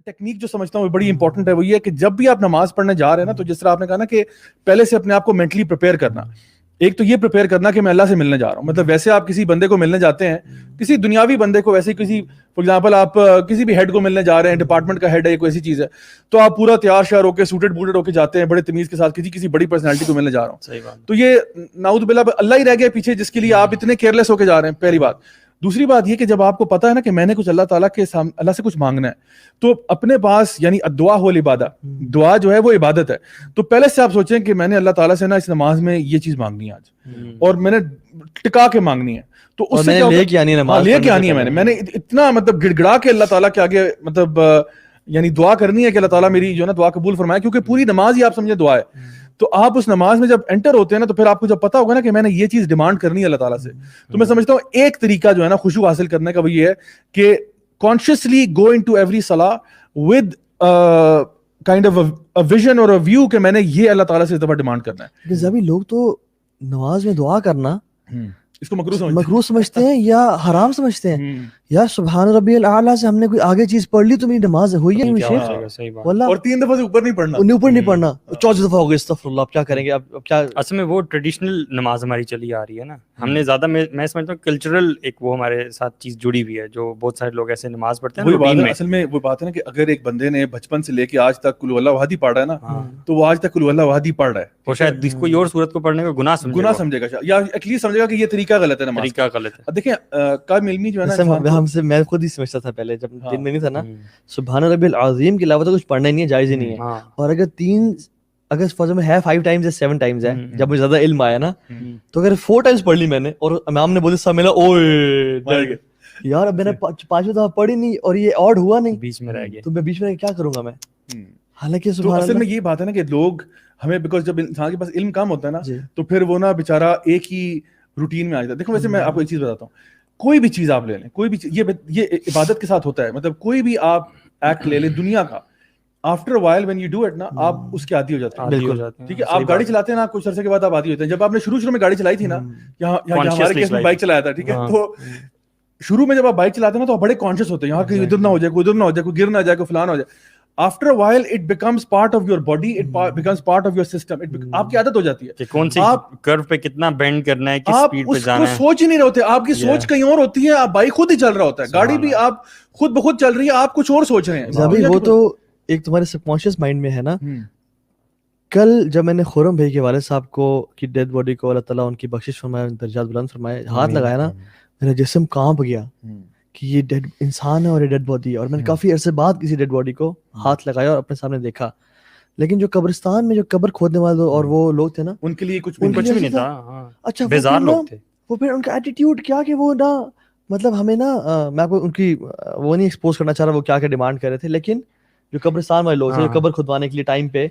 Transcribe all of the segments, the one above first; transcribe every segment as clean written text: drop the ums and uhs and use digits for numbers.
Technique جو سمجھتا ہوں وہ بڑی امپورٹنٹ ہے وہ یہ ہے کہ جب بھی آپ نماز پڑھنے جا رہے ہیں نا تو جس طرح آپ نے کہا نا کہ پہلے سے اپنے آپ کو مینٹلی پریپیئر کرنا. ایک تو یہ پریپیئر کرنا کہ میں اللہ سے ملنے جا رہا ہوں. مطلب ویسے آپ کسی بندے کو ملنے جاتے ہیں, کسی دنیاوی بندے کو, ویسے کسی فار ایگزامپل آپ کسی بھی ہیڈ کو ملنے جا رہے ہیں, ڈپارٹمنٹ کا ہیڈ ہے, کوئی ایسی چیز ہے, تو آپ پورا تیار شیار ہو کے سوٹڈ بوٹڈ ہو کے جاتے ہیں بڑے تمیز کے ساتھ, کسی بڑی پرسنالٹی کو ملنے جا رہا ہوں. تو یہ نعوذ باللہ اللہ ہی رہ گیا پیچھے جس کے لیے آپ اتنے کیئرلیس ہو کے جا رہے ہیں, پہلی بات. دوسری بات یہ کہ جب آپ کو پتا ہے نا کہ میں نے کچھ اللہ تعالیٰ کے سامنے اللہ سے کچھ مانگنا ہے, تو اپنے پاس یعنی دعا ہو العبادہ, دعا جو ہے وہ عبادت ہے, تو پہلے سے آپ سوچیں کہ میں نے اللہ تعالیٰ سے نا اس نماز میں یہ چیز مانگنی ہے آج, اور میں نے ٹکا کے مانگنی ہے, تو اس سے لے کے آنی ہے, میں نے اتنا مطلب گڑ گڑا کے اللہ تعالیٰ کے آگے مطلب یعنی دعا کرنی ہے کہ اللہ تعالیٰ میری جو ہے نا دعا قبول فرمائے, کیونکہ پوری نماز ہی آپ سمجھیں دعا ہے. تو آپ اس نماز میں جب انٹر ہوتے ہیں نا تو پھر آپ کو جب پتا ہوگا نا کہ میں نے یہ چیز ڈیمانڈ کرنی ہے اللہ تعالیٰ سے, تو میں سمجھتا ہوں ایک طریقہ جو ہے نا خشوع حاصل کرنے کا وہ یہ ہے کہ کانشیسلی گو انٹو ایوری صلاح with kind of a vision اور اے ویو کہ میں نے یہ اللہ تعالیٰ سے اس دفعہ ڈیمانڈ کرنا ہے. ابھی لوگ تو نماز میں دعا کرنا اس کو مکروہ سمجھتے ہیں یا حرام سمجھتے ہیں. یا سبحان ربی الاعلیٰ سے ہم نے کوئی آگے چیز پڑھ لی تو میری نماز ہوئی ہے واللہ, اور 3 دفعہ سے اوپر نہیں پڑھنا, اوپر نہیں پڑھنا, 14 دفعہ ہو گئی استغفر اللہ, اب کیا کریں گے. اب کیا اصل میں وہ ٹریڈیشنل نماز ہماری چلی آ رہی ہے نا, ہم نے زیادہ میں سمجھتا ہوں کلچرل ایک وہ ہمارے ساتھ چیز جڑی ہوئی ہے, جو بہت سارے لوگ ایسے نماز پڑھتے ہیں روٹین میں. اصل میں وہ بات ہے نا کہ اگر ایک بندے نے بچپن سے لے کے آج تک قل اللہ احد ہی پڑھا ہے نا, تو وہ آج تک قل اللہ احد ہی پڑھ رہا ہے, وہ شاید کوئی اور صورت کو پڑھنے کا گناہ سمجھے گا, یا ایٹ لیسٹ سمجھے گا کہ یہ طریقہ غلط ہے نماز, طریقہ غلط ہے. دیکھیں کام علمی جو ہے نا, ہم سے میں خود ہی سمجھتا تھا پہلے جب دن میں نہیں تھا نا, سبحان ربی العظیم کے علاوہ تو کچھ پڑھنا ہی نہیں ہے, جائز ہی نہیں ہے. اور اگر فرض میں ہے 5 times یا 7 times ہے, جب مجھے زیادہ علم آیا نا, تو اگر 4 times پڑھ لی میں نے اور امام نے بولے سب ملا اوئے یار اب میں نے 5 دفعہ پڑھی نہیں اور یہ آڈ ہوا نہیں, بیچ میں رہ گیا, تو میں بیچ میں کیا کروں گا میں. حالانکہ اصل میں یہ بات ہے نا کہ لوگ ہمیں بیکاز جب انسان کے پاس علم کم ہوتا ہے نا, تو پھر وہ نا بیچارہ ایک ہی روٹین میں آ جاتا ہے. دیکھو ویسے میں آپ کو ایک چیز بتاتا ہوں, کوئی بھی چیز آپ لے لیں, کوئی بھی یہ عبادت کے ساتھ ہوتا ہے, مطلب کوئی بھی آپ ایکٹ لے لیں دنیا کا, after while when you do it نا آپ اس کے عادی ہو جاتے ہیں. بالکل ٹھیک ہے, آپ گاڑی چلاتے ہیں نا, کچھ عرصے کے بعد آپ عادی ہوتے ہیں. جب آپ نے شروع میں گاڑی چلائی تھی نا, یہاں ہمارے کیس میں بائک چلایا تھا, ٹھیک ہے, تو شروع میں جب آپ بائک چلاتے ہیں نا تو آپ بڑے کانشیس ہوتے ہیں, یہاں کہیں ادھر نہ ہو جائے, کوئی ادھر نہ ہو جائے, کوئی گر نہ جائے, کوئی فلاں نہ ہو جائے. After a while it becomes part of your body, it becomes part of your system, آپ کی عادت ہو جاتی ہے کہ کون سی کرو پہ کتنا بینڈ کرنا ہے, کس سپیڈ پہ جانا ہے. آپ سوچ ہی نہیں رہے ہوتے, آپ کی سوچ کہیں اور ہوتی ہے, آپ بائک خود ہی چل رہا ہوتا ہے, گاڑی بھی آپ خود بخود چل رہی ہے, آپ کچھ اور سوچ رہے ہیں. وہ تو ایک تمہارے سب کانشیس مائنڈ میں ہے نا. کل جب میں نے خرم بھائی کے والد صاحب کو کی ڈیڈ باڈی کو اللہ تعالیٰ ان کی بخشش فرمائے, درجات بلند فرمائے, ہاتھ لگایا نا, میرا جسم کانپ گیا کہ یہ ڈیڈ انسان ہے اور یہ ڈیڈ باڈی ہے. اور میں نے کافی عرصے بعد کسی ڈیڈ باڈی کو ہاتھ لگایا اور اپنے سامنے دیکھا. لیکن جو قبرستان میں جو قبر کھودنے والے اور وہ لوگ تھے نا, ان کے لیے کچھ بھی نہیں تھا. اچھا بیزار لوگ تھے وہ, پھر ان کا ایٹیٹیوڈ کیا کہ وہ نا مطلب ہمیں نا, میں آپ کو ان کی وہ نہیں ایکسپوز کرنا چاہ رہا وہ کیا کیا ڈیمانڈ کر رہے تھے, لیکن جو قبرستان والے لوگ تھے جو قبر کھدوانے کے لیے ٹائم پہ,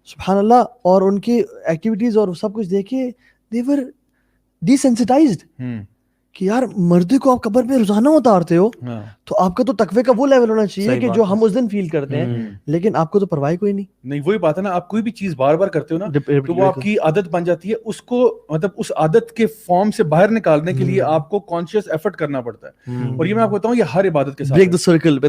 سبحان اللہ, اور ان کی ایکٹیویٹیز اور سب کچھ دیکھے, دے ور ڈیسینسٹائزڈ کہ یار مردے کو آپ قبر میں روزانہ اتارتے ہو, تو آپ کا تو تقوی کا وہ لیول ہونا چاہیے کہ جو ہم اس دن فیل کرتے ہیں, لیکن آپ کو تو پرواہ کوئی نہیں. وہی بات ہے نا, آپ کوئی بھی چیز بار بار کرتے ہو نا تو وہ آپ کی عادت بن جاتی ہے. اس کو مطلب اس عادت کے فارم سے باہر نکالنے کے لیے آپ کو کانشیس ایفرٹ کرنا پڑتا ہے. اور یہ میں آپ کو بتاؤں یہ ہر عبادت کے ساتھ بریک دی سرکل,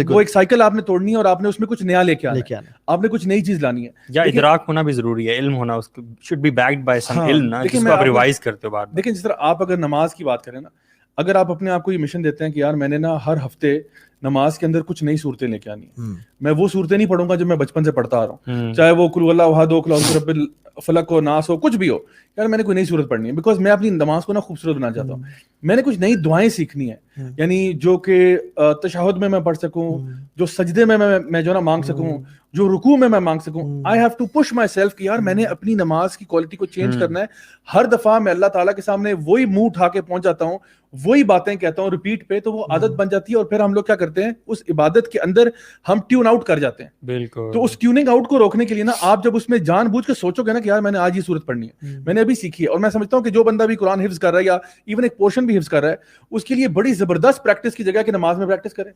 وہ ایک سائیکل آپ نے توڑنی ہے اور آپ نے اس میں کچھ نیا لے کے آنا ہے, آپ نے کچھ نئی چیز لانی ہے. یا ادراک ہونا بھی ضروری ہے, علم ہونا, اس کو should be backed by some علم نا, جس کو آپ ریوائز کرتے ہو بعد میں. لیکن جس طرح آپ اگر نماز کی بات کریں نا, اگر آپ اپنے آپ کو یہ مشن دیتے ہیں کہ یار میں نے نا ہر ہفتے نماز کے اندر کچھ نئی صورتیں لے کے آنی ہیں, میں وہ صورتیں نہیں پڑھوں گا جو میں بچپن سے پڑھتا آ رہا ہوں, چاہے وہ قل اللہ احد ہو, قل اعوذ برب الفلق ہو, ناس ہو, کچھ بھی ہو, یار میں نے کوئی نئی صورت پڑھنی ہے, بیکاز میں اپنی نماز کو نا خوبصورت بنانا چاہتا ہوں. میں نے کچھ نئی دعائیں سیکھنی ہے, یعنی جو کہ تشہد میں پڑھ سکوں, جو سجدے میں جو نا مانگ سکوں, جو رکوع میں مانگ سکوں. I have to push myself کہ یار میں نے اپنی نماز کی کوالٹی کو چینج کرنا ہے. ہر دفعہ میں اللہ تعالیٰ کے سامنے وہی منہ اٹھا کے پہنچ جاتا ہوں, وہی باتیں کہتا ہوں ریپیٹ پہ, تو وہ عادت بن جاتی ہے. اور پھر ہم لوگ کیا کرتے ہیں, اس عبادت کے اندر ہم ٹیون آؤٹ کر جاتے ہیں. بالکل. تو اس ٹیوننگ آؤٹ کو روکنے کے لیے نا آپ جب اس میں جان بوجھ کے سوچو گے نا کہ یار میں نے آج یہ صورت پڑھنی ہے, میں نے ابھی سیکھی ہے, اور میں سمجھتا ہوں کہ جو بندہ بھی قرآن حفظ کر رہا ہے یا ایون ایک پورشن بھی حفظ کر رہا ہے, اس کے لیے بڑی زبردست پریکٹس کی جگہ کہ نماز میں پریکٹس کرے.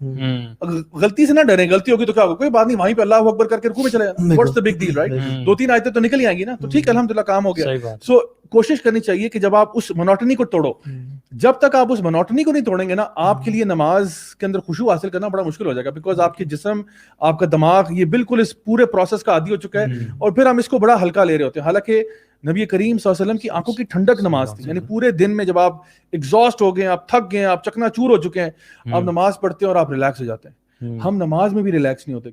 غلطی سے نہ ڈریں, غلطی ہوگی تو کیا ہوگا, کوئی بات نہیں, وہیں پہ اللہ اکبر کر کے رکوع میں چلے جانا, what's the big deal, right. 2-3 آیتیں تو نکل ہی آئیں گی نا, تو ٹھیک ہے الحمدللہ کام ہو گیا. سو کوشش کرنی چاہیے کہ جب آپ اس منوٹنی کو توڑو, جب تک آپ اس منوٹنی کو نہیں توڑیں گے نا, آپ کے لیے نماز کے اندر خشوع حاصل کرنا بڑا مشکل ہو جائے گا, بیکاز آپ کے جسم, آپ کا دماغ یہ بالکل اس پورے پروسیس کا عادی ہو چکا ہے, اور پھر ہم اس کو بڑا ہلکا لے رہے ہوتے ہیں. حالانکہ نبی کریم صلی اللہ علیہ وسلم کی آنکھوں کی ٹھنڈک نماز تھی, یعنی پورے دن میں جب آپ ایگزاسٹ ہو گئے ہیں, آپ تھک گئے ہیں, آپ چکنا چور ہو چکے ہیں, آپ نماز پڑھتے ہیں اور آپ ریلیکس ہو جاتے ہیں. ہم نماز میں بھی ریلیکس نہیں ہوتے.